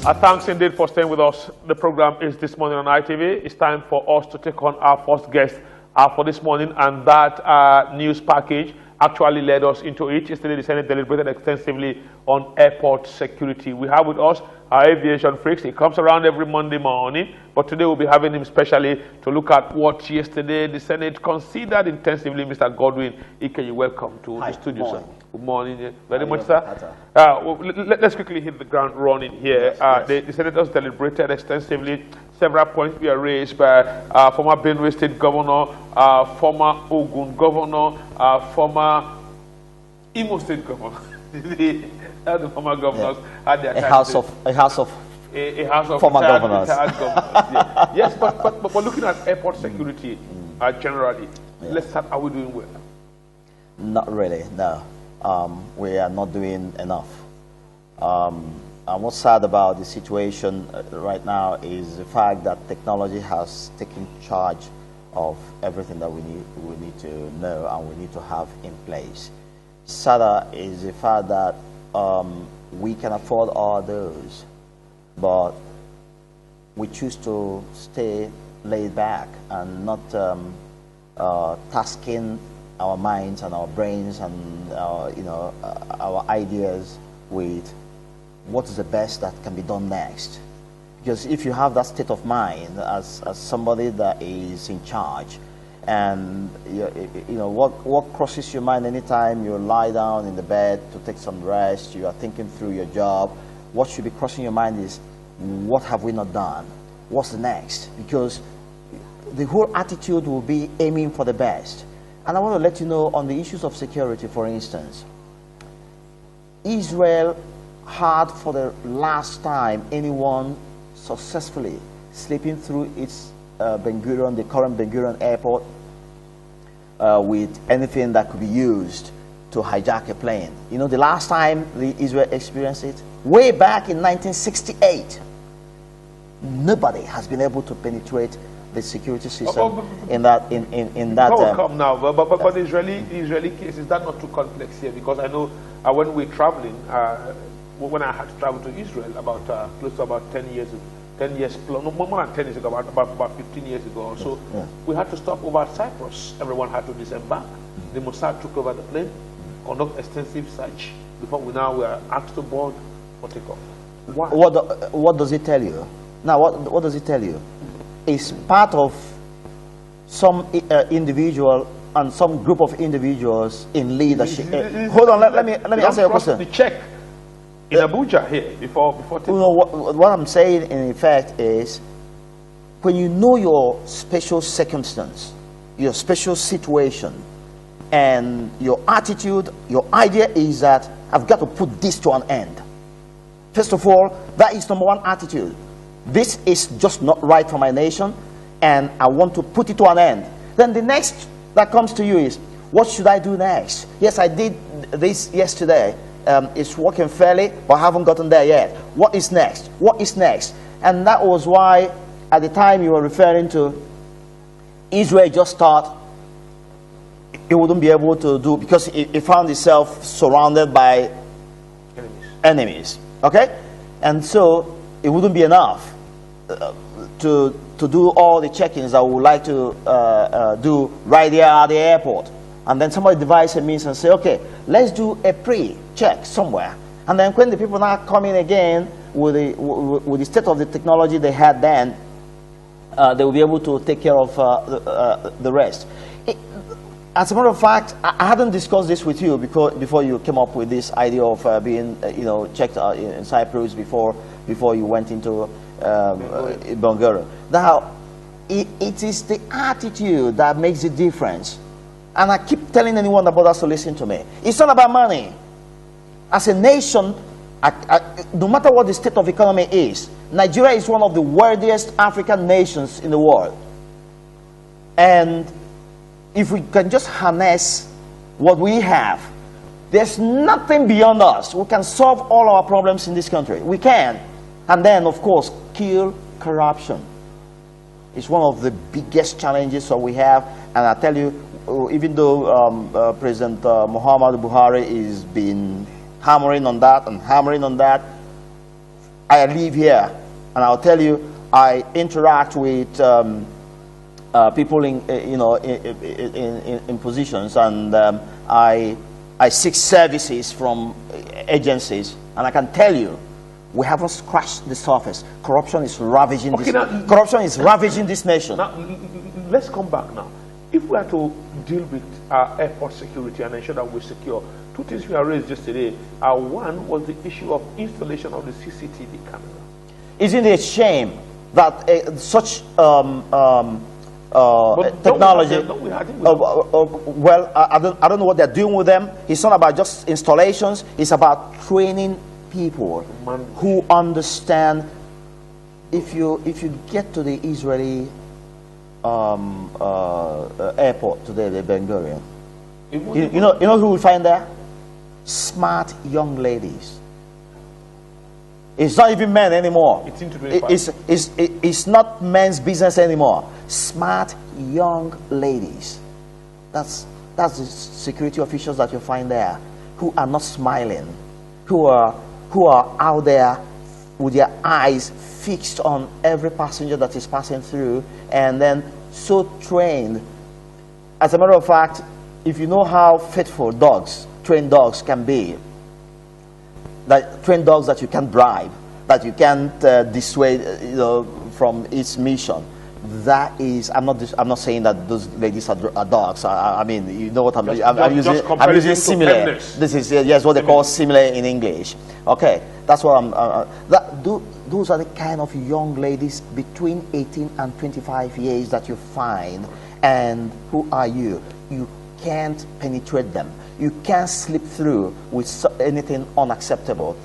Thanks indeed for staying with us. The program is This Morning on ITV. It's time for us to take on our first guest for this morning, and that news package actually led us into it. Yesterday, the Senate deliberated extensively on airport security. We have with us our aviation freaks. He comes around every Monday morning, but today we'll be having him specially to look at what yesterday the Senate considered intensively. Mr. Godwin Ike, welcome to the studio, sir. Good morning. Very much, sir. Let's quickly hit the ground running here. Yes. The senators deliberated extensively. Several points were raised by former Benue State Governor, former Ogun Governor, former Imo State Governor. The former governors had their a house of former governors. Yeah. Yes, but looking at airport security generally, let's start. Are we doing well? Not really, no. We are not doing enough. And what's sad about the situation right now is the fact that technology has taken charge of everything that we need to know and we need to have in place. Sadder is the fact that we can afford all those, but we choose to stay laid back and not tasking our minds and our brains and our ideas with what is the best that can be done next. Because if you have that state of mind as somebody that is in charge, and what crosses your mind anytime you lie down in the bed to take some rest, you are thinking through your job, what should be crossing your mind is, what have we not done? What's the next? Because the whole attitude will be aiming for the best. And I want to let you know on the issues of security, for instance, Israel had for the last time anyone successfully slipping through its the current Ben Gurion airport with anything that could be used to hijack a plane. You know, the last time Israel experienced it, way back in 1968, nobody has been able to penetrate the security system in that. Come now, but the Israeli case, is that not too complex here? Because I know when we're traveling, when I had to travel to Israel about close to about 10 years ago. 10 years, no, more than 10 years ago, about 15 years ago or so, we had to stop over at Cyprus. Everyone had to disembark. The Mossad took over the plane, conduct extensive search before we were asked to board for takeoff. Why? What does it tell you? Now, what does it tell you? It's part of some individual and some group of individuals in leadership. Hold on, let me answer your question. The check in Abuja here before you know, what I'm saying in effect is, when you know your special circumstance, your special situation, and your attitude, your idea is that I've got to put this to an end. First of all, that is number one attitude. This is just not right for my nation, and I want to put it to an end. Then the next that comes to you is, what should I do next? Yes, I did this yesterday. It's working fairly, but I haven't gotten there yet. What is next? What is next? And that was why, at the time you were referring to, Israel just thought it wouldn't be able to do, because it found itself surrounded by enemies. Okay? And so it wouldn't be enough to do all the check-ins that we would like to do right there at the airport. And then somebody devised a means and say, okay, let's do a pre-check somewhere. And then when the people now come in again with the state of the technology they had then, they will be able to take care of the rest. As a matter of fact, I hadn't discussed this with you before you came up with this idea of being, checked in Cyprus before you went into Bulgaria. Now, it is the attitude that makes the difference. And I keep telling anyone that bothers to listen to me, it's not about money. As a nation, no matter what the state of economy is, Nigeria is one of the wealthiest African nations in the world. And if we can just harness what we have, there's nothing beyond us. We can solve all our problems in this country. We can. And then, of course, kill corruption. It's one of the biggest challenges that we have. And I tell you, even though President Muhammadu Buhari has been hammering on that and hammering on that, I live here, and I'll tell you, I interact with people in, in positions, and I seek services from agencies, and I can tell you, we haven't scratched the surface. Corruption is ravaging this nation. Now, let's come back now. If we are to deal with airport security and ensure that we're secure, two things we have raised yesterday. One was the issue of installation of the CCTV camera. Isn't it a shame that such technology? Well, I don't know what they're doing with them. It's not about just installations. It's about training people who understand. If you get to the Israeli airport today, the Ben Gurion, you know who we find there? Smart young ladies. It's not even men anymore. It's not men's business anymore. Smart young ladies. That's the security officials that you find there, who are not smiling, who are out there with their eyes fixed on every passenger that is passing through, and then so trained. As a matter of fact, if you know how faithful trained dogs can be, trained dogs that you can't bribe, that you can't dissuade, from its mission. That is, I'm not saying that those ladies are dogs. I mean, you know what I'm using simile. This is yes, what they call simile in English. Okay, that's what those are the kind of young ladies between 18 and 25 years that you find, and who are you? You can't penetrate them. You can't slip through with anything unacceptable.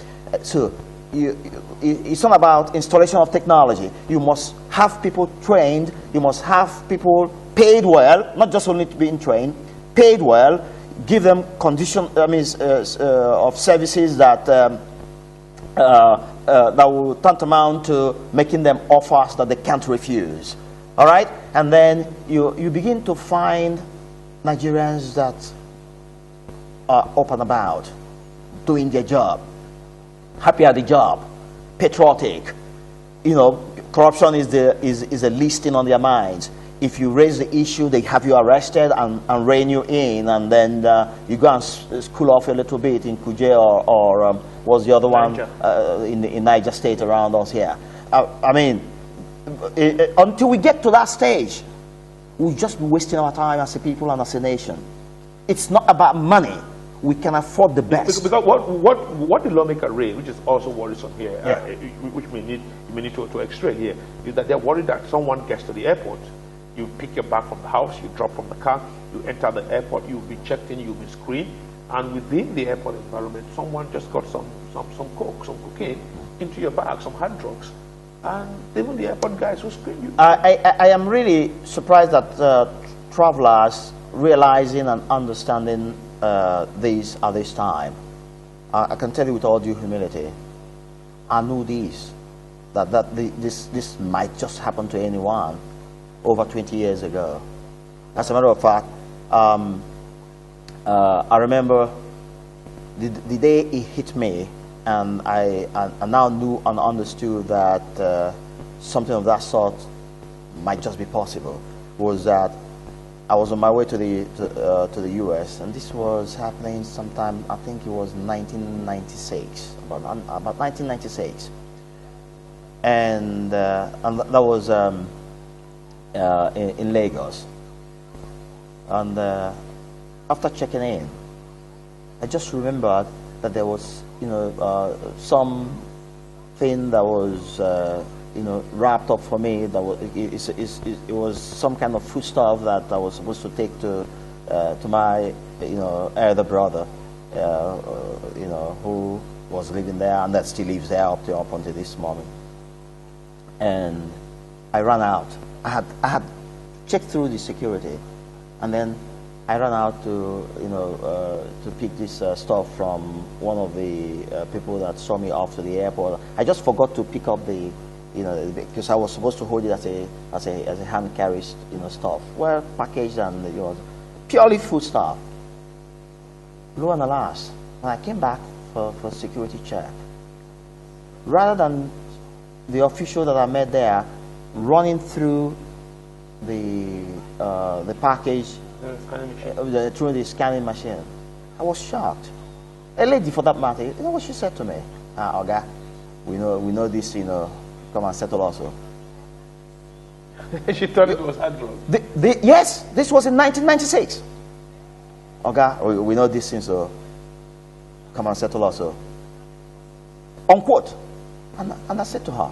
So it's not about installation of technology. You must have people trained. You must have people paid well, not just only being trained, paid well. Give them of services that that will tantamount to making them offers that they can't refuse. All right, and then you begin to find Nigerians that are up and about, doing their job, happy at the job, patriotic. Corruption is a listing on their minds. If you raise the issue, they have you arrested and rein you in, and then you go and cool off a little bit in Kuje or what's the other Niger one in Niger State around us here. I mean, until we get to that stage, we'll just be wasting our time as a people and as a nation. It's not about money. We can afford the best. Because what the lawmaker raised, which is also worrisome here, which we may need to extract here, is that they're worried that someone gets to the airport, you pick your bag from the house, you drop from the car, you enter the airport, you'll be checked in, you'll be screened, and within the airport environment, someone just got some coke, some cocaine into your bag, some hard drugs, and even the airport guys will screen you. I am really surprised that travelers realizing and understanding this at this time. I can tell you with all due humility, I knew this might just happen to anyone over 20 years ago. As a matter of fact, I remember the day it hit me, and I now knew and understood that something of that sort might just be possible, was that I was on my way to the U.S. and this was happening sometime, I think it was 1996, about 1996, and that was in Lagos. And after checking in, I just remembered that there was something that was wrapped up for me. That was it was some kind of foodstuff that I was supposed to take to my elder brother, who was living there and that still lives there up until this moment. And I ran out. I had checked through the security, and then I ran out to pick this stuff from one of the people that saw me off to the airport. I just forgot to pick up the because I was supposed to hold it as a hand carry stuff, well packaged and purely food stuff. Lo and alas, when I came back for security check, rather than the official that I met there running through the package through the scanning machine. I was shocked. A lady, for that matter, you know what she said to me? Oga, we know this, come and settle also. She thought it was handled. Yes, this was in 1996. Oga, we know this thing, so come and settle also. Unquote. And I said to her,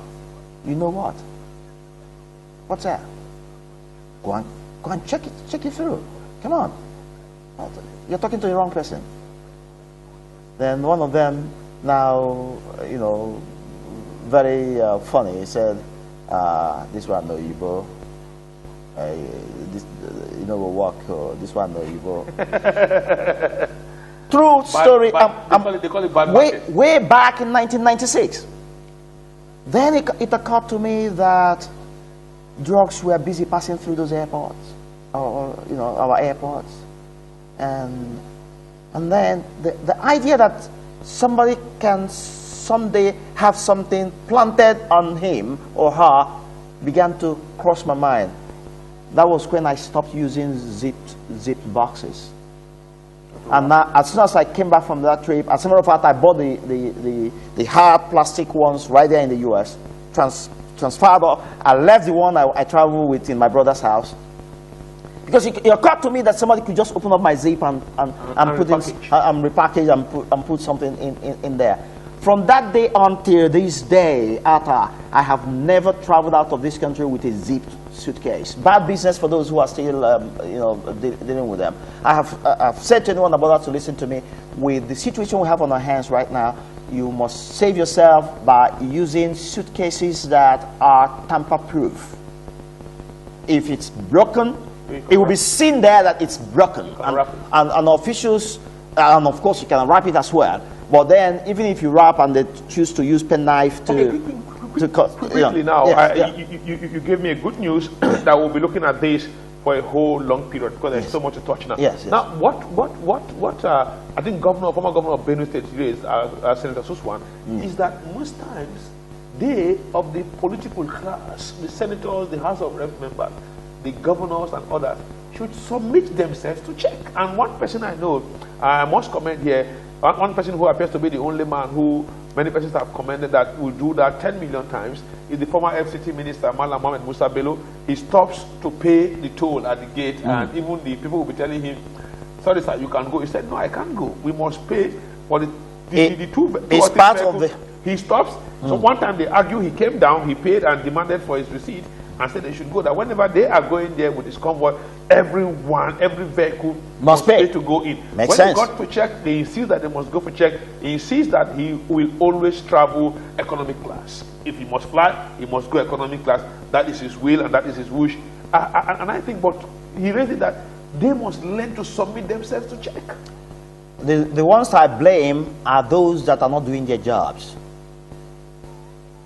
you know what? What's that? Go and check it through. Come on. You're talking to the wrong person. Then one of them, now, very funny, he said, this one no Igbo. This, will work. This one no Igbo. True story. They call it bad way back in 1996. Then it occurred to me that drugs were busy passing through those airports, or our airports, and then the idea that somebody can someday have something planted on him or her began to cross my mind. That was when I stopped using zipped boxes. And now, as soon as I came back from that trip, as a matter of fact, I bought the hard plastic ones right there in the US, transferred. I left the one I traveled with in my brother's house. Because it occurred to me that somebody could just open up my zip and put repackage and put something in there. From that day until this day, I have never traveled out of this country with a zipped suitcase. Bad business for those who are still, dealing with them. I've said to anyone about that to listen to me. With the situation we have on our hands right now, you must save yourself by using suitcases that are tamper-proof. If it's broken, it will be seen there that it's broken. And officials, and of course you can wrap it as well. But then, even if you wrap and they choose to use penknife to cut. Quickly now, you gave me a good news that we'll be looking at this for a whole long period because there's so much to touch now. Yes. Now, what I think former governor of Benue State today, Senator Suswan, is that most times they of the political class, the senators, the House of Rep members, the governors and others should submit themselves to check. And one person I know, I must comment here, one person who appears to be the only man who many persons have commended that will do that 10 million times is the former FCT minister, Malam Mohamed Musa Bello. He stops to pay the toll at the gate, and even the people will be telling him, sorry sir, you can go. He said, no, I can't go. We must pay for the two it's part of the... He stops. So one time they argue, he came down, he paid and demanded for his receipt and said they should go. That whenever they are going there with this convoy, every vehicle must pay to go in. Makes when sense. They got for check, they insist that they must go for check. He insists that he will always travel economic class. If he must fly, he must go economic class. That is his will and that is his wish. And I think, but he raised it that they must learn to submit themselves to check. The ones I blame are those that are not doing their jobs.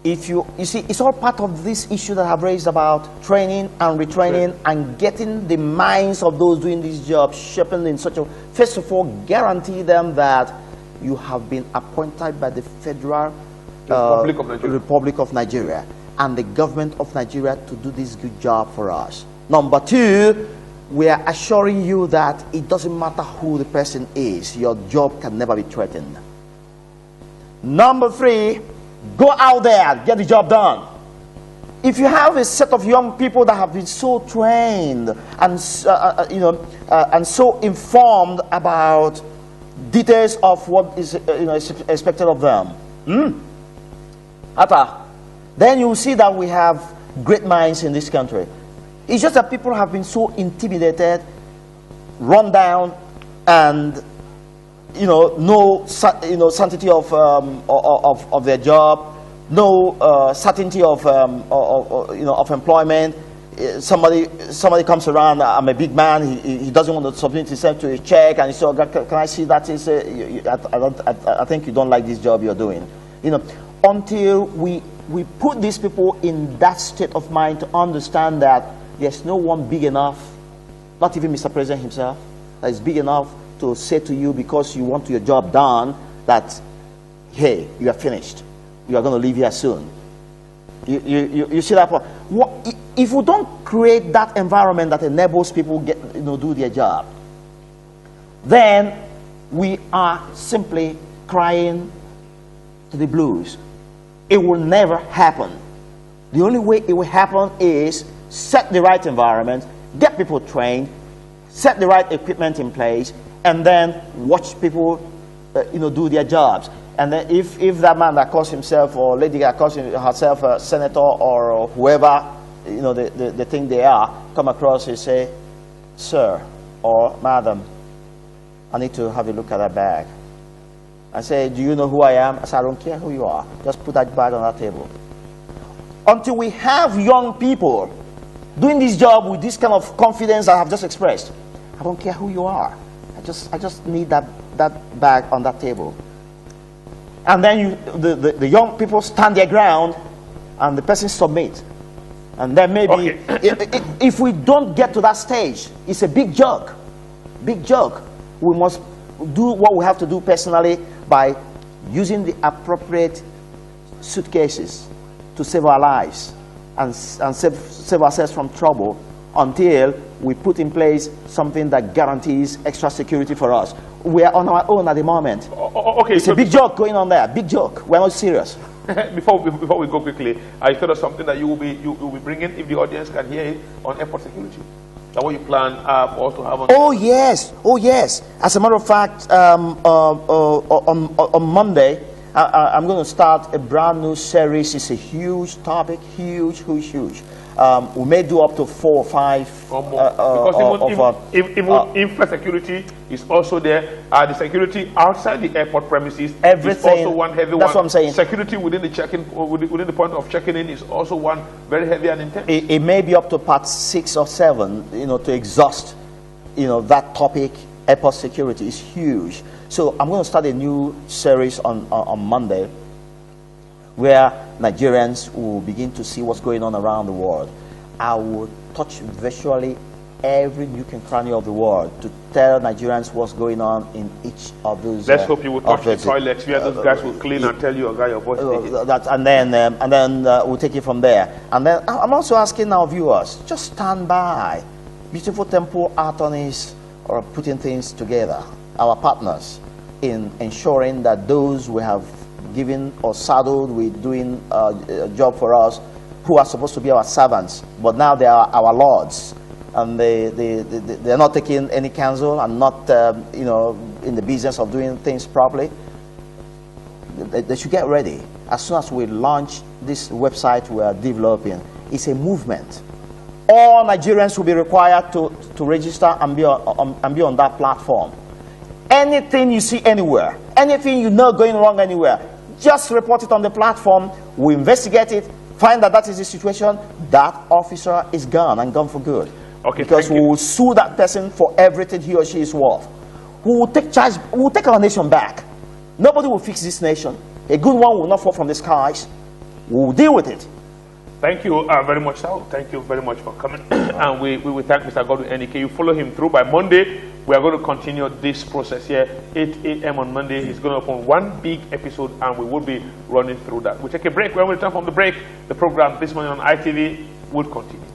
If you see, it's all part of this issue that I've raised about training and retraining and getting the minds of those doing these jobs sharpened in such a, first of all, guarantee them that you have been appointed by the Federal Republic of Nigeria and the government of Nigeria to do this good job for us. Number two, we are assuring you that it doesn't matter who the person is, your job can never be threatened. Number three, go out there, get the job done. If you have a set of young people that have been so trained and and so informed about details of what is expected of them, then you will see that we have great minds in this country. It's just that people have been so intimidated, run down, and no sanctity of their job, no certainty of employment. Somebody comes around. I'm a big man. He doesn't want to submit himself to a check, and he says, "Can I see that?" He says, I think you don't like this job you're doing." Until we put these people in that state of mind to understand that there's no one big enough, not even Mr. President himself, that is big enough to say to you, because you want your job done, that, hey, you are finished. You are going to leave here soon. You see that point? If we don't create that environment that enables people do their job, then we are simply crying to the blues. It will never happen. The only way it will happen is set the right environment, get people trained, set the right equipment in place, and then watch people do their jobs. And then if that man that calls himself, or lady that calls herself a senator or whoever, they think they are, come across and say, sir or madam, I need to have a look at that bag. I say, do you know who I am? I say, I don't care who you are. Just put that bag on that table. Until we have young people doing this job with this kind of confidence I have just expressed, I don't care who you are. I just need that bag on that table. And then the young people stand their ground, and the person submits. And then maybe, if we don't get to that stage, it's a big joke. Big joke. We must do what we have to do personally by using the appropriate suitcases to save our lives and save ourselves from trouble until we put in place something that guarantees extra security for us. We are on our own at the moment. Okay, it's a big joke going on there. Big joke. We're not serious. before we go quickly, I thought of something that you will be bringing, if the audience can hear it, on airport security. That what you plan for us to have on? Oh yes, oh yes. As a matter of fact, on Monday, I'm going to start a brand new series. It's a huge topic, huge. We may do up to 4 or 5. Because even infra security is also there. The security outside the airport premises is also one heavy one. That's what I'm saying. Security within the check-in, within the point of checking in, is also one very heavy and intense. It may be up to part 6 or 7, to exhaust, that topic. Airport security is huge. So I'm going to start a new series on Monday, where Nigerians will begin to see what's going on around the world. I will touch virtually every nook and cranny of the world to tell Nigerians what's going on in each of those. Let's hope you will touch the toilets where those guys will clean and tell you, your voice. And then we'll take it from there. And then I'm also asking our viewers, just stand by. Beautiful Temple attorneys are putting things together. Our partners in ensuring that those we have given or saddled with doing a job for us, who are supposed to be our servants, but now they are our lords, and they're not taking any counsel and not in the business of doing things properly. They should get ready. As soon as we launch this website we are developing, it's a movement. All Nigerians will be required to register and be on that platform. Anything you see anywhere, anything you know going wrong anywhere, just report it on the platform. We investigate it, find that is the situation. That officer is gone, and gone for good. Okay, because we will sue that person for everything he or she is worth. We will take charge. We will take our nation back. Nobody will fix this nation. A good one will not fall from the skies. We will deal with it. Thank you very much, sir. Thank you very much for coming. And we will thank Mr. Godwin NEK. You follow him through. By Monday, we are going to continue this process here. 8 a.m. on Monday. He's going to open one big episode, and we will be running through that. We'll take a break. When we return from the break, the program This Morning on ITV will continue.